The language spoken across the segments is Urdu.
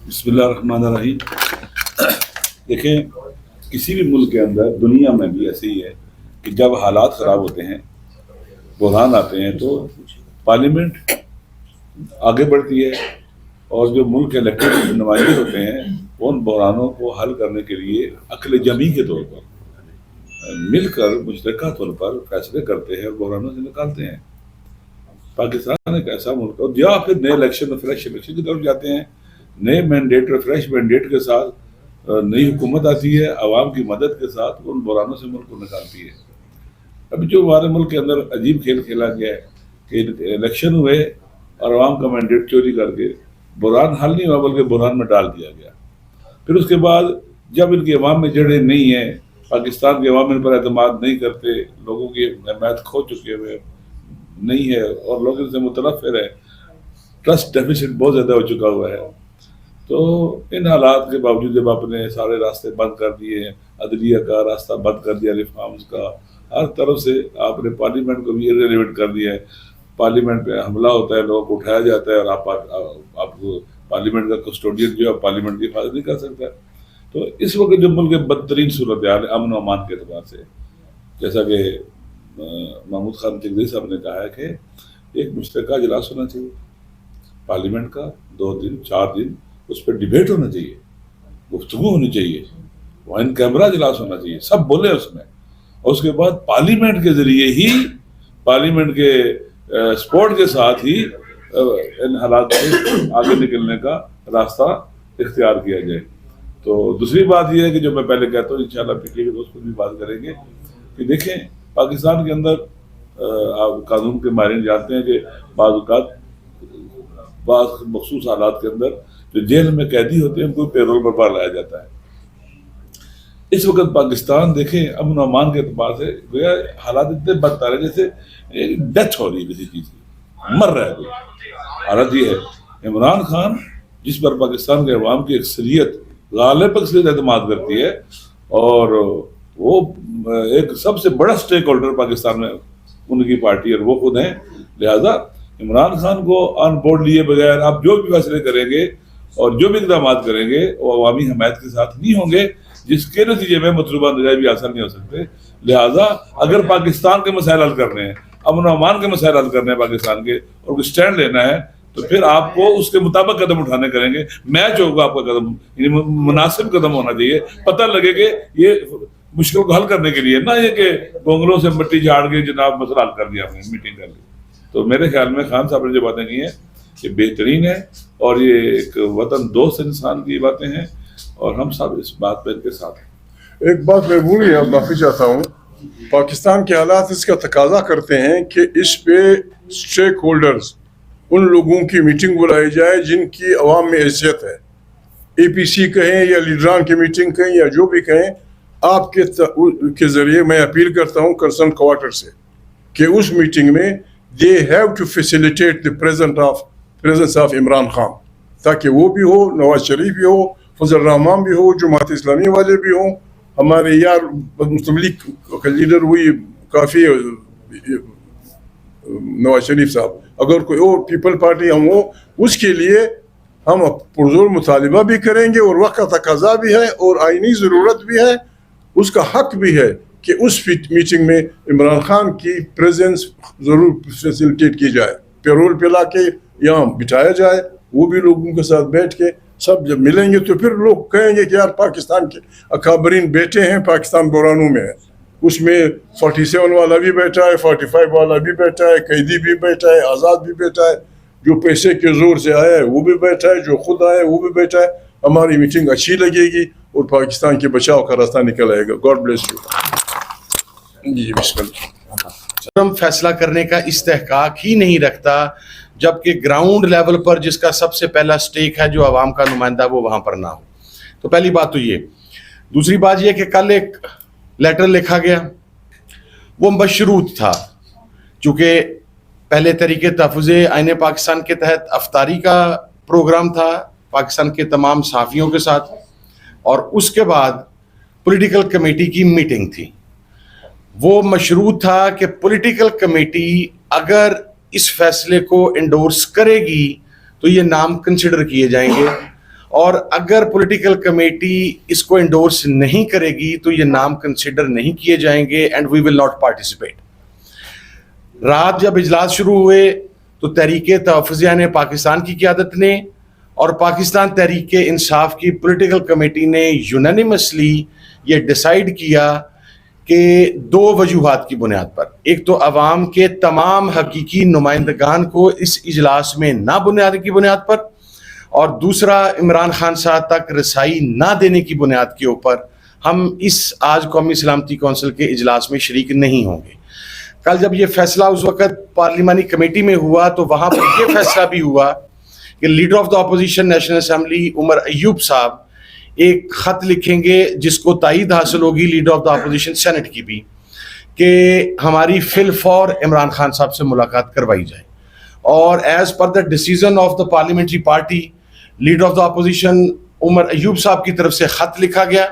بسم اللہ الرحمن الرحیم. دیکھیں کسی بھی ملک کے اندر, دنیا میں بھی ایسے ہی ہے کہ جب حالات خراب ہوتے ہیں, بحران آتے ہیں, تو پارلیمنٹ آگے بڑھتی ہے اور جو ملک کے الیکٹڈ نمائندے ہوتے ہیں ان بحرانوں کو حل کرنے کے لیے عقل جمعی کے طور پر مل کر مشترکہ طور پر فیصلے کرتے ہیں اور بحرانوں سے نکالتے ہیں. پاکستان ایک ایسا ملک ہے, یا پھر نئے الیکشن فریش الیکشن کی طرف جاتے ہیں, نئے مینڈیٹ اور فریش مینڈیٹ کے ساتھ نئی حکومت آتی ہے, عوام کی مدد کے ساتھ ان بحرانوں سے ملک کو نکالتی ہے. ابھی جو ہمارے ملک کے اندر عجیب کھیل کھیلا گیا ہے کہ الیکشن ہوئے اور عوام کا مینڈیٹ چوری کر کے بحران حل نہیں ہوا بلکہ بحران میں ڈال دیا گیا. پھر اس کے بعد جب ان کی عوام میں جڑیں نہیں ہیں, پاکستان کے عوام ان پر اعتماد نہیں کرتے, لوگوں کی حمایت کھو چکے ہوئے نہیں ہے اور لوگ ان سے متنفر ہے, ٹرسٹ ڈیفیسٹ بہت زیادہ ہو چکا ہوا ہے, تو ان حالات کے باوجود جب آپ نے سارے راستے بند کر دیے ہیں, عدلیہ کا راستہ بند کر دیا, ریفارمز کا, ہر طرف سے آپ نے پارلیمنٹ کو بھی ارریلیونٹ کر دیا ہے, پارلیمنٹ پہ حملہ ہوتا ہے, لوگوں کو اٹھایا جاتا ہے اور آپ کو پارلیمنٹ کا کسٹوڈین جو ہے پارلیمنٹ کی حفاظت نہیں کر سکتا. تو اس وقت جو ملک کے بدترین صورتحال ہے امن و امان کے اعتبار سے, جیسا کہ محمود خان چغدئی صاحب نے کہا ہے کہ ایک مشترکہ اجلاس ہونا چاہیے پارلیمنٹ کا, 2 دن 4 دن اس پہ ڈیبیٹ ہونا چاہیے, گفتگو ہونی چاہیے, وہ ان کیمرہ اجلاس ہونا چاہیے, سب بولے اس میں, اور اس کے بعد پارلیمنٹ کے ذریعے ہی, پارلیمنٹ کے سپورٹ کے ساتھ ہی ان حالات سے آگے نکلنے کا راستہ اختیار کیا جائے. تو دوسری بات یہ ہے کہ جو میں پہلے کہتا ہوں, انشاءاللہ پچھلے کے دوست کو بھی بات کریں گے, کہ دیکھیں پاکستان کے اندر قانون کے ماہرین جانتے ہیں کہ بعض اوقات بعض مخصوص حالات کے اندر جو جیل میں قیدی ہوتے ہیں ان کو پیرول پر باہر لایا جاتا ہے. اس وقت پاکستان دیکھیں امن و امان کے اعتبار سے گویا حالات اتنے بدتر ہیں جیسے ڈیتھ ہو رہی ہے کسی چیز کی, مر رہا ہے کوئی. حالت یہ ہے عمران خان جس پر پاکستان کے عوام کی اکثریت غالب اکثریت اعتماد کرتی ہے, اور وہ ایک سب سے بڑا سٹیک ہولڈر پاکستان میں ان کی پارٹی اور وہ خود ہیں, لہذا عمران خان کو آن بورڈ لیے بغیر آپ جو بھی فیصلے کریں گے اور جو بھی اقدامات کریں گے وہ عوامی حمایت کے ساتھ نہیں ہوں گے, جس کے نتیجے میں مطلوبہ نتائج بھی حاصل نہیں ہو سکتے. لہٰذا اگر پاکستان کے مسائل حل کرنے ہیں, امن و امان کے مسائل حل کرنے ہیں پاکستان کے, اور کوئی اسٹینڈ لینا ہے, تو پھر آپ کو اس کے مطابق قدم اٹھانے کریں گے. میچ ہوگا آپ کا قدم, یعنی مناسب قدم ہونا چاہیے, پتہ لگے کہ یہ مشکل کو حل کرنے کے لیے, نہ یہ کہ گونگلوں سے مٹی جھاڑ کے جناب مسئلہ حل کر دیا, ہم نے میٹنگ کر لی. تو میرے خیال میں خان صاحب نے جو باتیں کی ہیں یہ بہترین ہے, اور یہ ایک وطن دوست انسان کی باتیں ہیں, اور ہم سب اس بات پہ ان کے ساتھ ہیں. ایک بات میں بھولی ہے, معافی چاہتا ہوں, پاکستان کے حالات اس کا تقاضا کرتے ہیں کہ اس پہ اسٹیک ہولڈرز, ان لوگوں کی میٹنگ بلائی جائے جن کی عوام میں حیثیت ہے, اے پی سی کہیں یا لیڈران کی میٹنگ کہیں یا جو بھی کہیں, آپ کے ذریعے میں اپیل کرتا ہوں کنسرن کوارٹر سے کہ اس میٹنگ میں they have to facilitate the presence of Imran Khan, تاکہ وہ بھی ہو, نواز شریف بھی ہو, فضل الرحمان بھی ہو, جماعت اسلامی والے بھی ہوں, ہمارے یار مسلم لیگ کا لیڈر ہوئی کافی نواز شریف صاحب, اگر کوئی اور پیپل پارٹی ہم ہو, اس کے لیے ہم پرزور مطالبہ بھی کریں گے, اور وقت کا تقاضا بھی ہے اور آئینی ضرورت بھی ہے, اس کا حق بھی ہے کہ اس میٹنگ میں عمران خان کی پریزنس ضرور فیسیلیٹیٹ کی جائے, پیرول پہ لا کے یہاں بٹھایا جائے, وہ بھی لوگوں کے ساتھ بیٹھ کے سب جب ملیں گے تو پھر لوگ کہیں گے کہ یار پاکستان کے اکابرین بیٹے ہیں, پاکستان بحرانوں میں ہے, اس میں 47 والا بھی بیٹھا ہے, 45 والا بھی بیٹھا ہے, قیدی بھی بیٹھا ہے, آزاد بھی بیٹھا ہے, جو پیسے کے زور سے آیا ہے وہ بھی بیٹھا ہے, جو خود آیا ہے وہ بھی بیٹھا ہے. ہماری میٹنگ اچھی لگے گی اور پاکستان کے بچاؤ کا راستہ نکل آئے گا. God bless you. جی بسم اللہ. فیصلہ کرنے کا استحقاق ہی نہیں رکھتا, جبکہ گراؤنڈ لیول پر جس کا سب سے پہلا سٹیک ہے جو عوام کا نمائندہ وہ وہاں پر نہ ہو. تو پہلی بات تو یہ. دوسری بات یہ کہ کل ایک لیٹر لکھا گیا, وہ مشروط تھا, چونکہ پہلے طریقے تحفظ آئین پاکستان کے تحت افطاری کا پروگرام تھا پاکستان کے تمام صحافیوں کے ساتھ, اور اس کے بعد پولیٹیکل کمیٹی کی میٹنگ تھی. وہ مشروط تھا کہ پولیٹیکل کمیٹی اگر اس فیصلے کو انڈورس کرے گی تو یہ نام کنسیڈر کیے جائیں گے, اور اگر پولیٹیکل کمیٹی اس کو انڈورس نہیں کرے گی تو یہ نام کنسیڈر نہیں کیے جائیں گے and we will not participate. رات جب اجلاس شروع ہوئے تو تحریک تحفظیان پاکستان کی قیادت نے اور پاکستان تحریک انصاف کی پولیٹیکل کمیٹی نے یونانیمسلی یہ ڈیسائیڈ کیا کہ 2 وجوہات کی بنیاد پر، ایک تو عوام کے تمام حقیقی نمائندگان کو اس اجلاس میں نہ بنانے کی بنیاد پر، اور دوسرا عمران خان صاحب تک رسائی نہ دینے کی بنیاد کے اوپر ہم اس آج قومی سلامتی کونسل کے اجلاس میں شریک نہیں ہوں گے. کل جب یہ فیصلہ اس وقت پارلیمانی کمیٹی میں ہوا تو وہاں پر یہ فیصلہ بھی ہوا کہ leader of the opposition national assembly Umar Ayub sahab ایک خط لکھیں گے جس کو تائید حاصل ہوگی leader of the opposition senate کی بھی، کہ ہماری فی الفور عمران خان صاحب سے ملاقات کروائی جائے. اور as per the decision of the parliamentary party leader of the opposition Umar Ayub sahab کی طرف سے خط لکھا گیا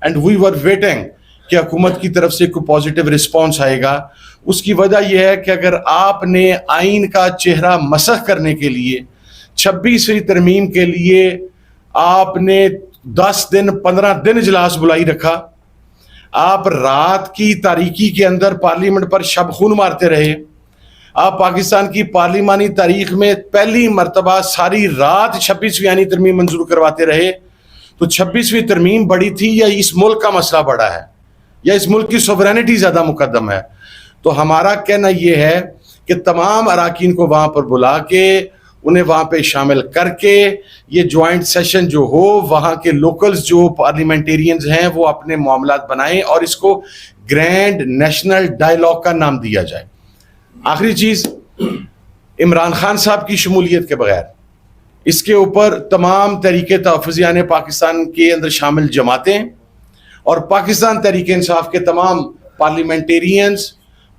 اینڈ وی ور ویٹنگ کہ حکومت کی طرف سے کوئی پازیٹیو رسپانس آئے گا. اس کی وجہ یہ ہے کہ اگر آپ نے آئین کا چہرہ مسخ کرنے کے لیے 26ویں ترمیم کے لیے آپ نے 10 دن 15 دن اجلاس بلائی رکھا، آپ رات کی تاریکی کے اندر پارلیمنٹ پر شب خون مارتے رہے، آپ پاکستان کی پارلیمانی تاریخ میں پہلی مرتبہ ساری رات 26ویں آئینی ترمیم منظور کرواتے رہے، تو 26ویں ترمیم بڑی تھی یا اس ملک کا مسئلہ بڑا ہے یا اس ملک کی سوورینٹی زیادہ مقدم ہے؟ تو ہمارا کہنا یہ ہے کہ تمام اراکین کو وہاں پر بلا کے انہیں وہاں پہ شامل کر کے یہ جوائنٹ سیشن جو ہو، وہاں کے لوکلز جو پارلیمنٹیرینز ہیں وہ اپنے معاملات بنائیں اور اس کو گرینڈ نیشنل ڈائیلاگ کا نام دیا جائے. آخری چیز، عمران خان صاحب کی شمولیت کے بغیر اس کے اوپر تمام تحریک تحفظیان پاکستان کے اندر شامل جماعتیں اور پاکستان تحریک انصاف کے تمام پارلیمنٹیرینز،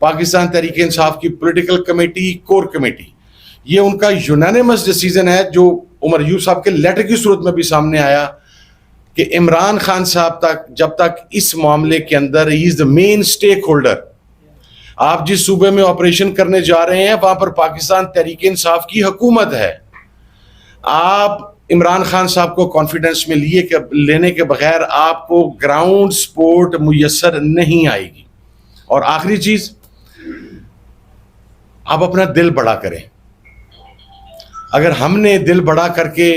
پاکستان تحریک انصاف کی پولیٹیکل کمیٹی، کور کمیٹی، یہ ان کا یونانیمس ڈیسیژن ہے جو عمر ایوب صاحب کے لیٹر کی صورت میں بھی سامنے آیا کہ عمران خان صاحب تک جب تک اس معاملے کے اندر ہی از دا مین اسٹیک ہولڈر، آپ جس صوبے میں آپریشن کرنے جا رہے ہیں وہاں پر پاکستان تحریک انصاف کی حکومت ہے، آپ عمران خان صاحب کو کانفیڈنس میں لینے کے بغیر آپ کو گراؤنڈ سپورٹ میسر نہیں آئے گی. اور آخری چیز، آپ اپنا دل بڑا کریں. اگر ہم نے دل بڑا کر کے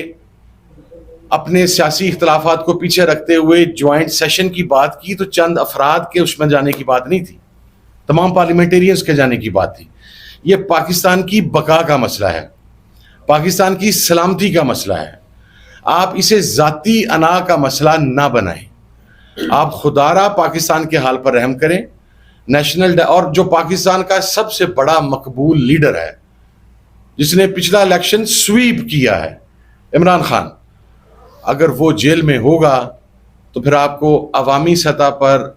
اپنے سیاسی اختلافات کو پیچھے رکھتے ہوئے جوائنٹ سیشن کی بات کی تو چند افراد کے اس میں جانے کی بات نہیں تھی، تمام پارلیمنٹیرینز کے جانے کی بات تھی. یہ پاکستان کی بقا کا مسئلہ ہے، پاکستان کی سلامتی کا مسئلہ ہے. آپ اسے ذاتی انا کا مسئلہ نہ بنائیں. آپ خدا را پاکستان کے حال پر رحم کریں. نیشنل اور جو پاکستان کا سب سے بڑا مقبول لیڈر ہے جس نے پچھلا الیکشن سویپ کیا ہے، عمران خان، اگر وہ جیل میں ہوگا تو پھر آپ کو عوامی سطح پر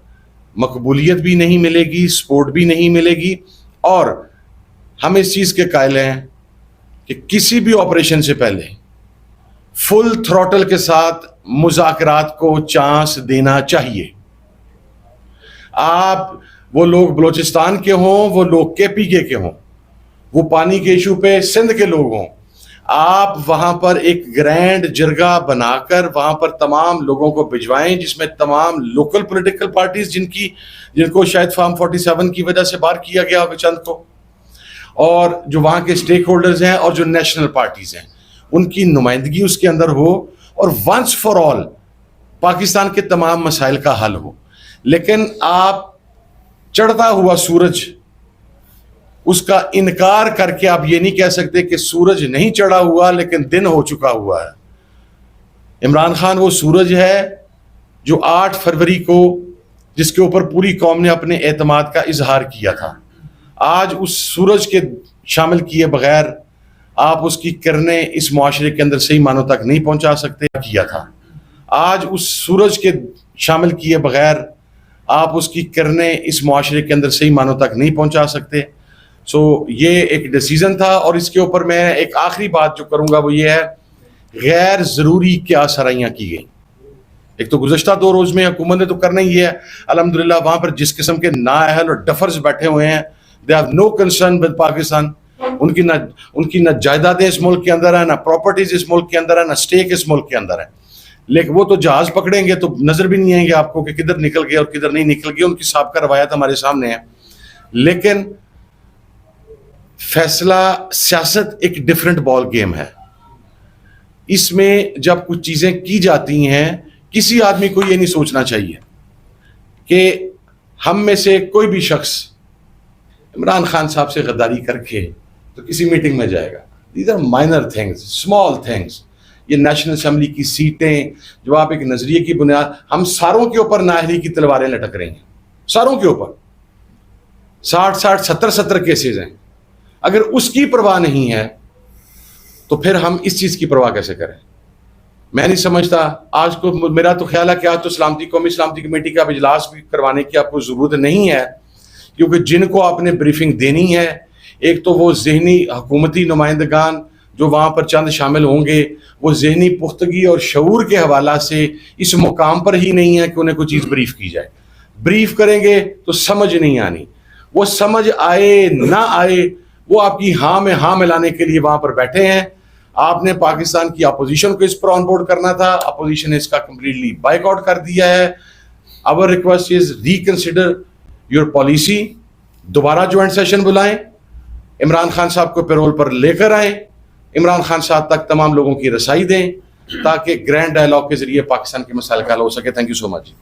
مقبولیت بھی نہیں ملے گی، سپورٹ بھی نہیں ملے گی. اور ہم اس چیز کے قائل ہیں کہ کسی بھی آپریشن سے پہلے فل تھروٹل کے ساتھ مذاکرات کو چانس دینا چاہیے. آپ وہ لوگ بلوچستان کے ہوں، وہ لوگ کے پی کے ہوں، وہ پانی کے ایشو پہ سندھ کے لوگ ہوں، آپ وہاں پر ایک گرینڈ جرگہ بنا کر وہاں پر تمام لوگوں کو بھجوائیں جس میں تمام لوکل پولیٹیکل پارٹیز جن کو شاید فارم 47 کی وجہ سے باہر کیا گیا ہوگا چند کو، اور جو وہاں کے سٹیک ہولڈرز ہیں اور جو نیشنل پارٹیز ہیں ان کی نمائندگی اس کے اندر ہو اور ونس فار آل پاکستان کے تمام مسائل کا حل ہو. لیکن آپ چڑھتا ہوا سورج اس کا انکار کر کے آپ یہ نہیں کہہ سکتے کہ سورج نہیں چڑھا ہوا لیکن دن ہو چکا ہوا ہے. عمران خان وہ سورج ہے جو 8 فروری کو جس کے اوپر پوری قوم نے اپنے اعتماد کا اظہار کیا تھا. آج اس سورج کے شامل کیے بغیر آپ اس کی کرنیں اس معاشرے کے اندر صحیح معنوں تک نہیں پہنچا سکتے کیا تھا. آج اس سورج کے شامل کیے بغیر آپ اس کی کرنیں اس معاشرے کے اندر صحیح معنوں تک نہیں پہنچا سکتے. سو یہ ایک ڈیسیژن تھا. اور اس کے اوپر میں ایک آخری بات جو کروں گا وہ یہ ہے، غیر ضروری کیا سرائیاں کی گئیں. ایک تو گزشتہ 2 روز میں حکومت نے تو کرنا ہی ہے الحمدللہ، وہاں پر جس قسم کے نااہل اور ڈفرز بیٹھے ہوئے ہیں، they have no concern with Pakistan. ان کی نہ جائیدادیں اس ملک کے اندر ہیں، نہ پراپرٹیز اس ملک کے اندر ہے، نہ اسٹیک اس ملک کے اندر ہے. لیکن وہ تو جہاز پکڑیں گے تو نظر بھی نہیں آئیں گے آپ کو کہ کدھر نکل گیا اور کدھر نہیں نکل گیا. ان کی سابقہ روایت ہمارے سامنے ہے. لیکن فیصلہ سیاست ایک ڈیفرنٹ بال گیم ہے. اس میں جب کچھ چیزیں کی جاتی ہیں، کسی آدمی کو یہ نہیں سوچنا چاہیے کہ ہم میں سے کوئی بھی شخص عمران خان صاحب سے غداری کر کے تو کسی میٹنگ میں جائے گا. These are minor things, small things. یہ نیشنل اسمبلی کی سیٹیں جو آپ ایک نظریے کی بنیاد، ہم ساروں کے اوپر نااہلی کی تلواریں لٹک رہی ہیں، ساروں کے اوپر 60 70 کیسز ہیں. اگر اس کی پرواہ نہیں ہے تو پھر ہم اس چیز کی پرواہ کیسے کریں؟ میں نہیں سمجھتا. آج کو میرا تو خیال ہے کہ آج تو قومی سلامتی کمیٹی کا اجلاس بھی کروانے کی آپ کو ضرورت نہیں ہے، کیونکہ جن کو آپ نے بریفنگ دینی ہے، ایک تو وہ ذہنی حکومتی نمائندگان جو وہاں پر چند شامل ہوں گے، وہ ذہنی پختگی اور شعور کے حوالہ سے اس مقام پر ہی نہیں ہے کہ انہیں کوئی چیز بریف کی جائے. بریف کریں گے تو سمجھ نہیں آنی. وہ سمجھ آئے نہ آئے، وہ آپ کی ہاں میں ہاں ملانے کے لیے وہاں پر بیٹھے ہیں. آپ نے پاکستان کی اپوزیشن کو اس پر آن بورڈ کرنا تھا، اپوزیشن نے اس کا کمپلیٹلی بائیک آؤٹ کر دیا ہے. our request is reconsider your policy. دوبارہ جوائنٹ سیشن بلائیں، عمران خان صاحب کو پیرول پر لے کر آئیں، عمران خان صاحب تک تمام لوگوں کی رسائی دیں تاکہ گرینڈ ڈائلاگ کے ذریعے پاکستان کے مسائل کا حل ہو سکے. Thank you so much.